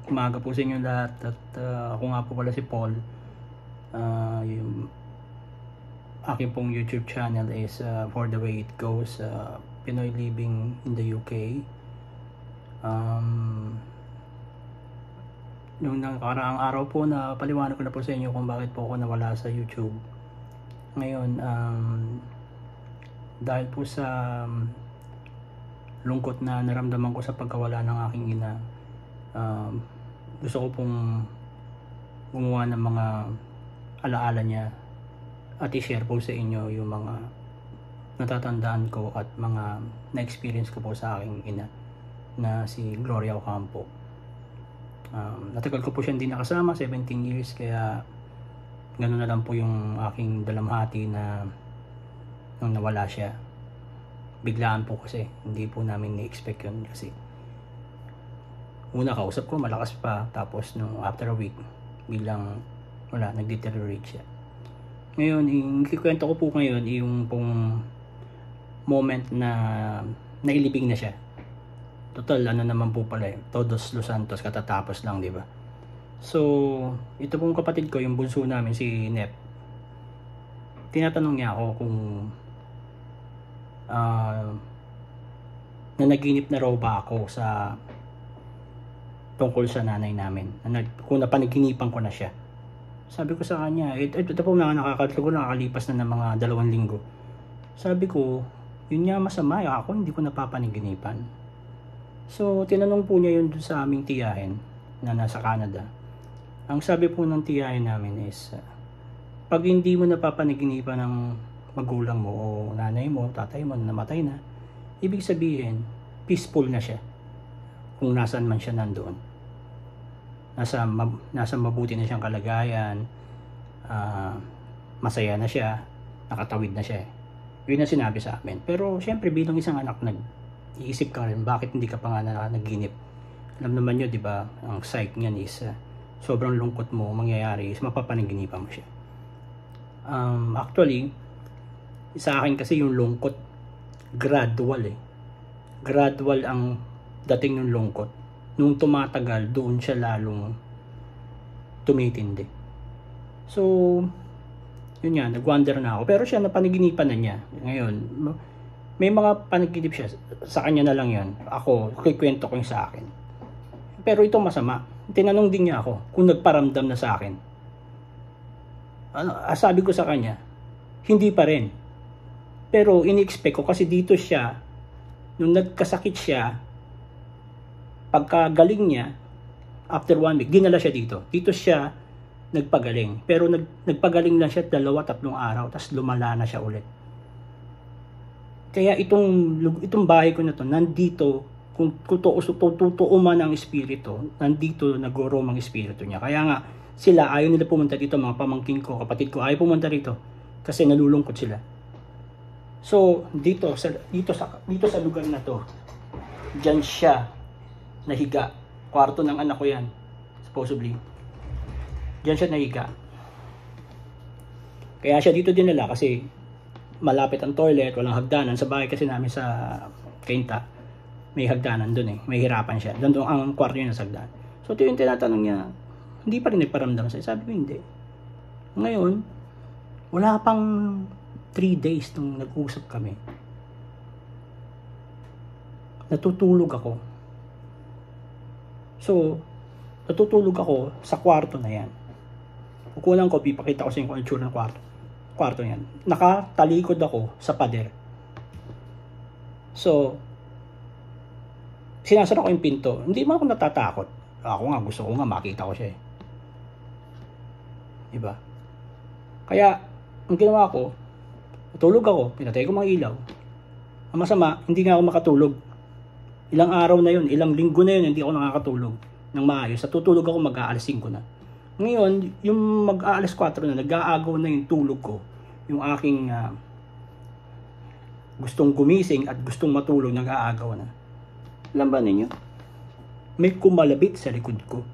umaga po sa inyo lahat at ako nga po pala si Paul. Yung aking pong YouTube channel is For The Way It Goes, Pinoy Living in the UK. Nung nakaraang araw po na paliwanag ko na po sa inyo kung bakit po ako nawala sa YouTube. Ngayon, dahil po sa lungkot na naramdaman ko sa pagkawala ng aking ina, gusto ko pong gumawa ng mga alaala niya at i-share po sa inyo yung mga natatandaan ko at mga na-experience ko po sa aking ina na si Gloria Ocampo. Natagal ko po siya hindi nakasama, 17 years, kaya gano'n na lang po yung aking dalamhati na nung nawala siya. Biglaan po kasi, hindi po namin ni-expect yun kasi una kausap ko malakas pa, tapos nung after a week bilang wala, nag-deteriorate siya. Ngayon, yung kikwento ko po ngayon yung pong moment na nailibing na siya. Total, ano naman po pala Todos Los Santos, katatapos lang, di ba? So, ito pong kapatid ko, yung bunso namin, si Nep, tinatanong niya ako kung nanaginip na raw ba ako sa tungkol sa nanay namin, kung napanaginipan ko na siya. Sabi ko sa kanya, ito po mga nakakalipas na ng mga 2 linggo. Sabi ko, yun nga masama, ako hindi ko napapanaginipan. So tinanong po niya yun dun sa aming tiyahin na nasa Canada. Ang sabi po ng tiyahin namin is, pag hindi mo napapanaginipan ng magulang mo o nanay mo, tatay mo na namatay na, ibig sabihin, peaceful na siya. Kung nasaan man siya nandoon. Nasa mabuti na siyang kalagayan, masaya na siya, nakatawid na siya. Yun ang sinabi sa amin. Pero syempre bilang isang anak, nag-iisip ka rin, bakit hindi ka pa nga naginip? Alam naman nyo, di ba, ang psyche niyan is sobrang lungkot mo, mangyayari is mapapanaginipan mo siya. Actually, sa akin kasi yung lungkot, gradual Gradual ang dating ng lungkot. Nung tumatagal, doon siya lalong tumitindi. So, yun nga, nag-wonder na ako. Pero siya, napanaginipan na niya. Ngayon, may mga panaginip siya. Sa kanya na lang yun. Ako, kikwento ko yung sa akin. Pero ito masama. Tinanong din niya ako kung nagparamdam na sa akin. Sabi ko sa kanya, hindi pa rin. Pero ini-expect ko kasi dito siya, nung nagkasakit siya, pagkagaling niya, after 1 week, dinala siya dito. Dito siya nagpagaling. Pero nagpagaling lang siya 2-3 araw, tapos lumala na siya ulit. Kaya itong bahay ko na to, nandito, kung totoo man ang espiritu, nandito nag-roam ang espiritu niya. Kaya nga, sila ayaw nila pumunta dito, mga pamangkin ko, kapatid ko, ayaw pumunta dito kasi nalulungkot sila. So, dito sa lugar na to, diyan siya nahiga. Kwarto ng anak ko yan, supposedly. Diyan siya nahiga. Kaya siya dito dinala kasi malapit ang toilet, walang hagdanan. Sa bahay kasi namin sa Quinta, may hagdanan doon may hirapan siya. Doon ang kwarto niya sa hagdanan. So, ito yung tinatanong niya, hindi pa rin nagparamdam sa'yo. Sabi ko, hindi. Ngayon, wala pang 3 days nung nag-usap kami. Natutulog ako. So, natutulog ako sa kwarto na yan. Kukunan ko, pipakita ko sa inyo kung itsura ng kwarto yan. Nakatalikod ako sa pader. So, sinasara ko yung pinto. Hindi man ako natatakot. Ako nga, gusto ko nga makita ko siya Diba? Kaya, ang ginawa ko, natulog ako, pinatay ko mga ilaw. Ang masama, hindi nga ako makatulog. Ilang araw na yun, ilang linggo na yun, hindi ako nakakatulog ng maayos. Sa tutulog ako, mag-aalas 5 na. Ngayon, yung mag-aalas 4 na, nag-aagaw na yung tulog ko. Yung aking gustong gumising at gustong matulog, nag-aagaw na. Alam ba ninyo? May kumalabit sa likod ko.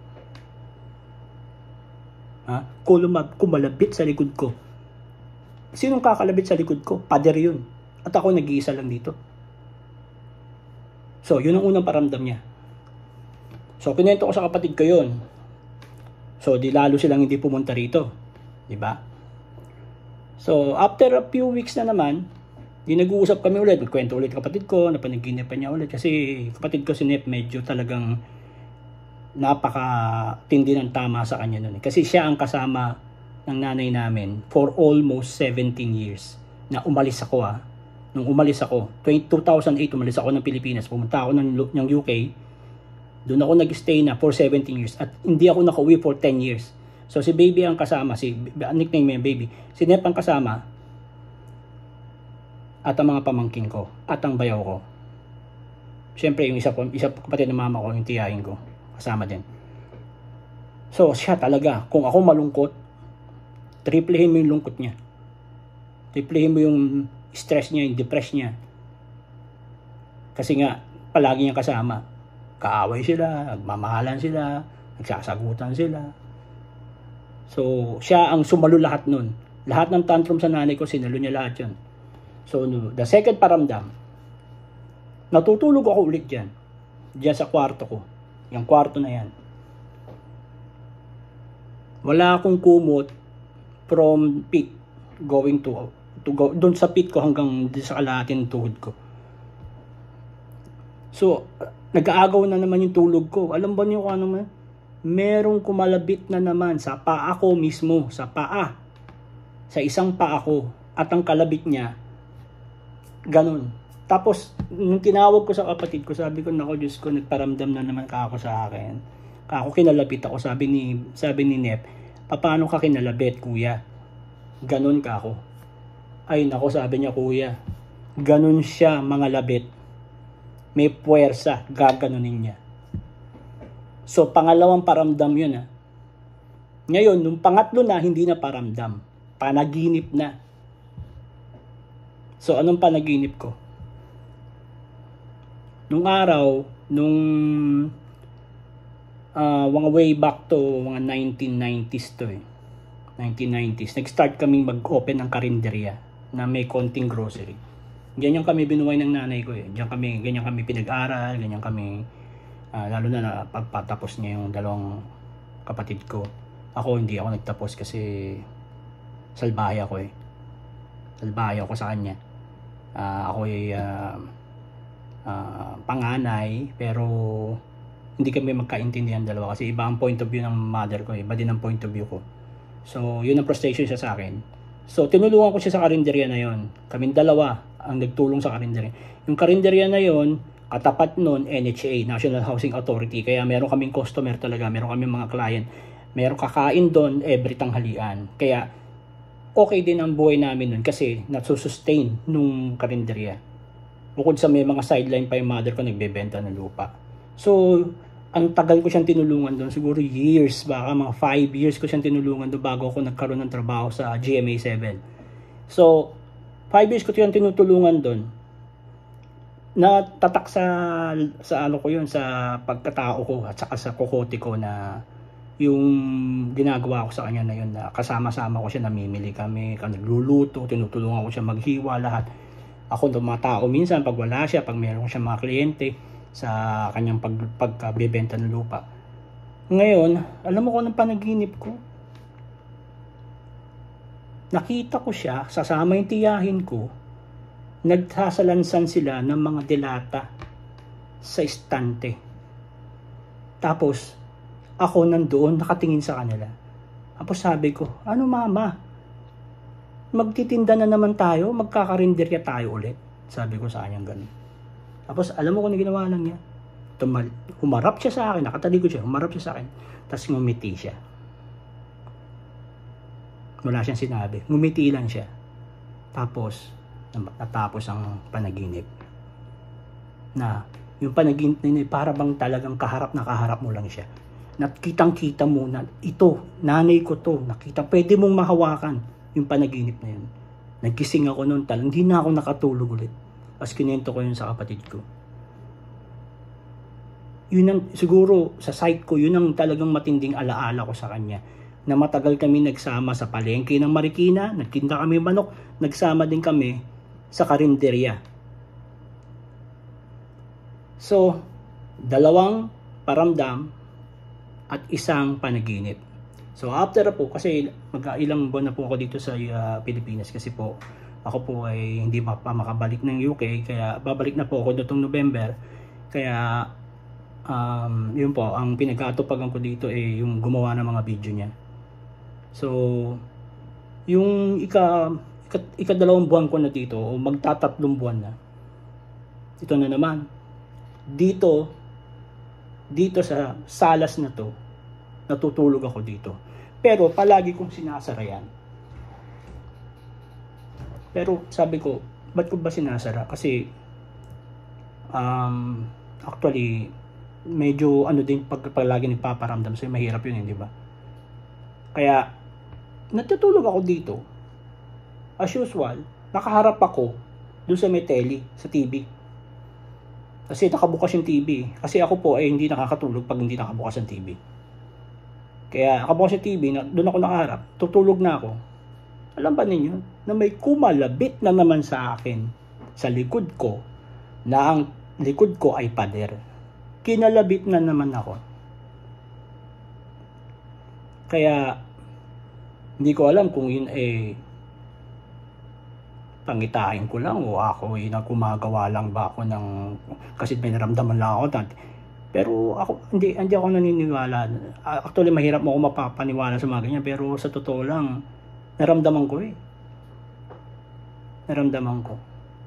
Kumalabit sa likod ko. Sinong kakalabit sa likod ko? Pader yun. At ako nag-iisa lang dito. So, yun ang unang paramdam niya. So, kinento ko sa kapatid ko yun. So, di lalo silang hindi pumunta rito. Diba? So, after a few weeks na naman, di nag-uusap kami ulit. Nagkwento ulit kapatid ko, napanaginipan niya ulit. Kasi kapatid ko si Nep, medyo talagang napaka-tindi ng tama sa kanya nun. Kasi siya ang kasama ng nanay namin for almost 17 years. Na umalis ako Nung umalis ako, 2008 umalis ako ng Pilipinas. Pumunta ako ng UK. Doon ako nag-stay na for 17 years. At hindi ako nakauwi for 10 years. So si Baby ang kasama, nickname niya Baby. Si Nep ang kasama, at ang mga pamangkin ko, at ang bayaw ko. Siyempre, yung isa kapatid ng mama ko, yung tiyahin ko, kasama din. So, siya talaga, kung ako malungkot, triplehin mo yung lungkot niya. Triplehin mo yung stress niya, yung depress niya. Kasi nga, palagi niya kasama. Kaaway sila, nagmamahalan sila, nagsasagutan sila. So, siya ang sumalo lahat nun. Lahat ng tantrum sa nanay ko, sinalo niya lahat yun. So, the second paramdam, natutulog ako ulit dyan. Diyan sa kwarto ko. Yung kwarto na yan. Wala akong kumot from pit going to go. Doon sa pit ko hanggang sa kalahati ng tuhod ko. So, nag-aagaw na naman yung tulog ko. Alam ba niyo kung ano man? Merong kumalabit na naman sa paa ko mismo. Sa paa. Sa isang paa ko. At ang kalabit niya, ganun. Tapos, nung tinawag ko sa kapatid ko, sabi ko, nako Diyos ko, nagparamdam na naman kako sa akin. Kako kinalapit ako, sabi ni Nep, paano ka kinalabit, kuya? Ganun kako. Ay, nako, sabi niya, kuya. Ganun siya, mga labit. May puwersa, gaganunin niya. So, pangalawang paramdam yun, Ngayon, nung pangatlo na, hindi na paramdam. Panaginip na. So, anong panaginip ko? Nung araw, mga way back to mga 1990s to 1990s, nag-start kaming mag-open ng karinderya na may konting grocery. Ganyan kami binuhay ng nanay ko ganyan kami pinag-aral, ganyan kami, lalo na pagpatapos niya yung dalawang kapatid ko. Ako, hindi ako nagtapos kasi salbahe ako Salbahe ako sa kanya. Ako ay panganay, pero hindi kami magkaintindihan dalawa kasi iba ang point of view ng mother ko, iba din ang point of view ko. So, yun ang frustration siya sa akin. So, tinulungan ko siya sa karinderya na yon. Kaming dalawa ang nagtulong sa karinderya. Yung karinderya na yon, katapat nun, NHA, National Housing Authority. Kaya meron kaming customer talaga, meron kaming mga client. Meron kakain doon every tanghalian. Kaya, okay din ang buhay namin nun kasi nasusustain nung karinderya. Bukod sa may mga sideline pa yung mother ko nagbebenta ng lupa. So, ang tagal ko siyang tinulungan doon. Siguro years, baka mga 5 years ko siyang tinulungan doon bago ako nagkaroon ng trabaho sa GMA 7. So, 5 years ko siyang tinutulungan doon. Natatak sa ano ko yun, sa pagkatao ko at saka sa kokote ko na yung ginagawa ko sa kanya na yun, na kasama-sama ko siya, namimili kami, nagluluto, tinutulungan ko siya maghiwa lahat. Ako ng mga tao minsan pag wala siya, pag meron siya mga kliyente sa kanyang pagbebenta ng lupa. Ngayon, alam mo kung anong panaginip ko? Nakita ko siya, sasama yung tiyahin ko, nagsasalansan sila ng mga delata sa istante. Tapos, ako nandoon, nakatingin sa kanila. Tapos sabi ko, ano mama? Magtitinda na naman tayo, magkakarinderya tayo ulit. Sabi ko sa kanyang ganun. Tapos alam mo kung ano ginawa lang niya? Humarap siya sa akin, nakatalikod siya, humarap siya sa akin. Tapos ngumiti siya. Wala siyang sinabi, ngumiti lang siya. Tapos, natapos ang panaginip. Na, yung panaginip na para bang talagang kaharap na kaharap mo lang siya. Nakitang-kita mo na ito, nanay ko to, pwede mong mahawakan yung panaginip na yun. Nagkising ako noon, hindi na ako nakatulog ulit. As kinento ko yun sa kapatid ko. Yun ang, siguro sa site ko, yun ang talagang matinding alaala ko sa kanya. Na matagal kami nagsama sa palengke ng Marikina, nagtinda kami manok, nagsama din kami sa karinderya. So, dalawang paramdam, at isang panaginip. So after po, kasi ilang buwan na po ako dito sa Pilipinas, kasi po ako po ay hindi pa makabalik ng UK, kaya babalik na po ako nitong November. Kaya yun po, ang pinagkatupagan ko dito ay yung gumawa ng mga video niya. So yung ikadalawang buwan ko na dito, o magtatatlong buwan na, ito na naman, dito sa salas na to, natutulog ako dito. Pero palagi kong sinasara yan. Pero sabi ko, ba't ko ba sinasara? Kasi actually medyo din pag palagi nagpaparamdam sa'yo, mahirap yun, di ba? Kaya natutulog ako dito. As usual, nakaharap ako doon sa may tele, sa TV. Kasi nakabukas yung TV. Kasi ako po ay hindi nakakatulog pag hindi nakabukas ang TV. Kaya nakabukas yung TV, doon ako nakaharap, tutulog na ako. Alam ba ninyo na may kumalabit na naman sa akin, sa likod ko, na ang likod ko ay pader. Kinalabit na naman ako. Kaya hindi ko alam kung yun pangitain ko lang o ako gumagawa lang ba ako ng, kasi may naramdaman lang ako dati. Pero ako hindi ako naniniwala. Actually mahirap mo ako mapapaniwala sa mga ganyan, pero sa totoo lang naramdaman ko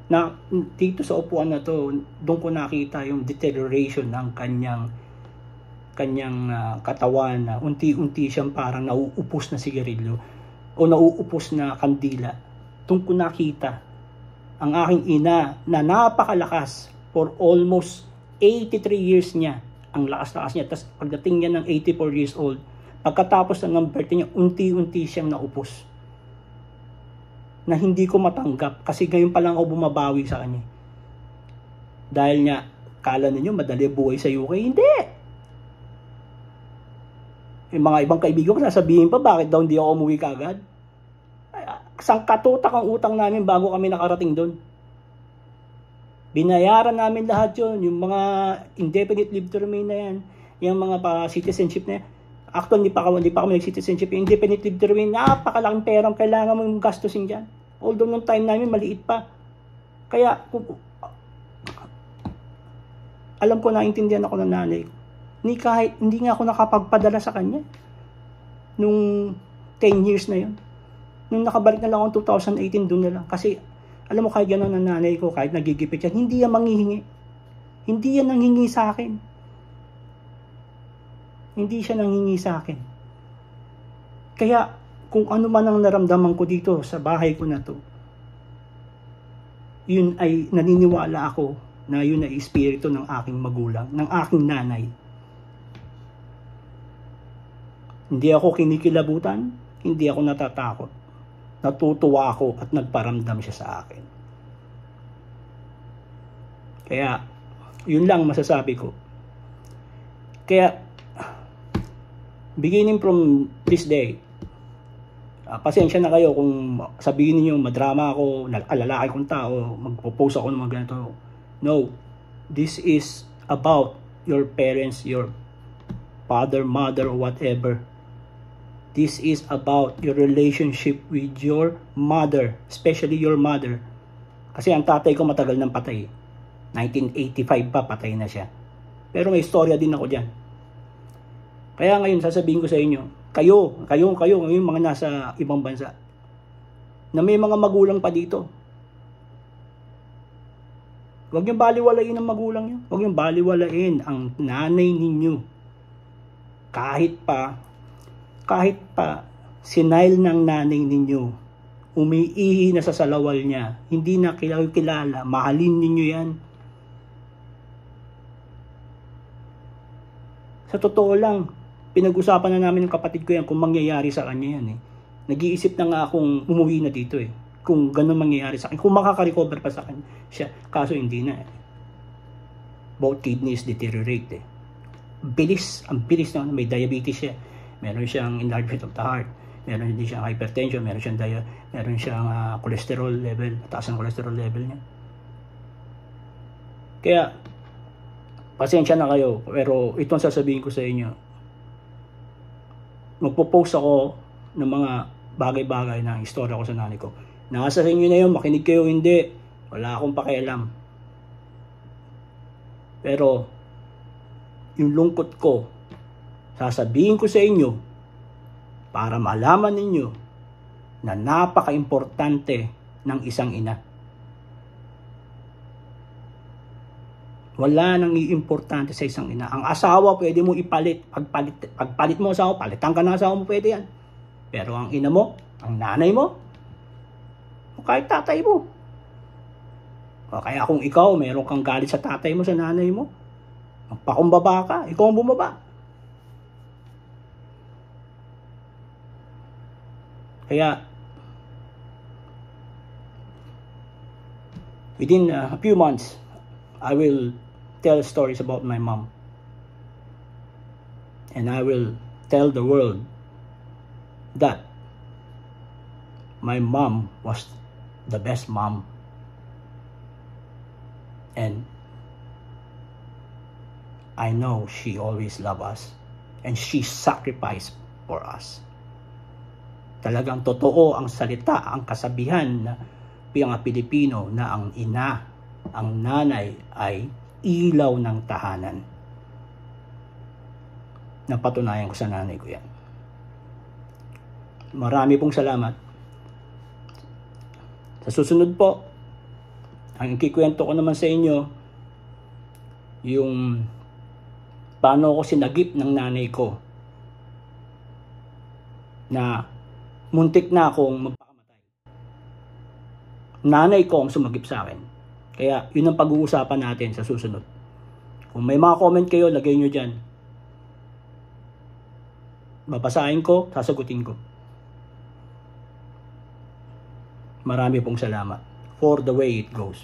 na dito sa upuan na to, doon ko nakita yung deterioration ng kanyang katawan, na unti-unti siyang parang nauupos na sigarilyo o nauupos na kandila. Doon ko nakita ang aking ina na napakalakas for almost 83 years niya. Ang lakas-lakas niya. Tapos pagdating niya ng 84 years old, pagkatapos ng birthday niya, unti-unti siyang naupos. Na hindi ko matanggap kasi ngayon pa lang ako bumabawi sa kanya. Dahil nga, kala ninyo madali buhay sa UK. Hindi! Yung mga ibang kaibigan ko sasabihin pa, bakit daw hindi ako umuwi kagad? Sangkatutak ang utang namin bago kami nakarating doon. Binayaran namin lahat yun. Yung mga indefinite leave to remain na yan, yung mga citizenship na yan. Actually, hindi pa kami nag-citizenship. Yung indefinite leave to remain, napakalaking perang kailangan mo yung gastusin dyan. Although nung time namin, maliit pa. Kaya, alam ko, naintindihan ako ng nanay. Hindi nga ako nakapagpadala sa kanya. Nung 10 years na yun. Nung nakabalik na lang ako 2018, doon na lang. Kasi, alam mo, kahit gano'n ang nanay ko, kahit nagigipit yan, hindi yan manghihingi. Hindi yan nanghingi sa akin. Hindi siya nanghingi sa akin. Kaya, kung ano man ang naramdaman ko dito sa bahay ko na to, yun ay naniniwala ako na yun ay espiritu ng aking magulang, ng aking nanay. Hindi ako kinikilabutan, hindi ako natatakot. Natutuwa ako at nagparamdam siya sa akin. Kaya, yun lang masasabi ko. Kaya, beginning from this day, pasensya na kayo kung sabihin niyo madrama ako, lalaki kong tao, magpo-post ako ng mga ganito. No, this is about your parents, your father, mother, or whatever. This is about your relationship with your mother, especially your mother. Kasi ang tatay ko matagal nang patay. 1985 pa, patay na siya. Pero may istorya din ako dyan. Kaya ngayon, sasabihin ko sa inyo, kayo, yung mga nasa ibang bansa, na may mga magulang pa dito. Huwag niyong baliwalain ang magulang niyo. Huwag niyong baliwalain ang nanay ninyo. Kahit pa sinile ng nanay ninyo, umiihi na sa salawal niya, hindi na kilala, mahalin ninyo yan. Sa totoo lang, pinag-usapan na namin ng kapatid ko yan kung mangyayari sa kanya yan. Nag-iisip na nga akong umuwi na dito kung ganun mangyayari sa akin, kung makaka-recover pa sa kanya siya. Kaso hindi na. Both kidneys deteriorate. Ang bilis na, may diabetes siya. Meron siyang enlargement of the heart, meron din siyang hypertension, meron siyang cholesterol level, taas ang cholesterol level niya. Kaya pasensya na kayo, pero itong sasabihin ko sa inyo. Magpo-post ako ng mga bagay-bagay na istorya ko sa nanay ko. Nasa sa inyo na yun, makinig kayo, hindi. Wala akong pakialam. Pero, yung lungkot ko, sasabihin ko sa inyo, para malaman ninyo na napaka-importante ng isang ina. Wala nang iimportante sa isang ina. Ang asawa, pwede mo ipalit. Pagpalit mo asawa, palitan ka ng asawa mo, pwede yan. Pero ang ina mo, ang nanay mo, o kahit tatay mo. O kaya kung ikaw, meron kang galit sa tatay mo, sa nanay mo, magpakumbaba ka, ikaw ang bumaba. Kaya, within a few months, I will tell stories about my mom. And I will tell the world that my mom was the best mom. And I know she always loved us. And she sacrificed for us. Talagang totoo ang salita, ang kasabihan na mga Pilipino na ang ina, ang nanay ay ilaw ng tahanan. Napatunayan ko sa nanay ko yan. Marami pong salamat. Sa susunod po, ang ikikwento ko naman sa inyo, yung paano ako sinagip ng nanay ko na muntik na akong magpakamatay. Nanay ko ang sumagip sa akin. Kaya yun ang pag-uusapan natin sa susunod. Kung may mga comment kayo, lagay nyo dyan. Babasahin ko, sasagutin ko. Marami pong salamat for the way it goes.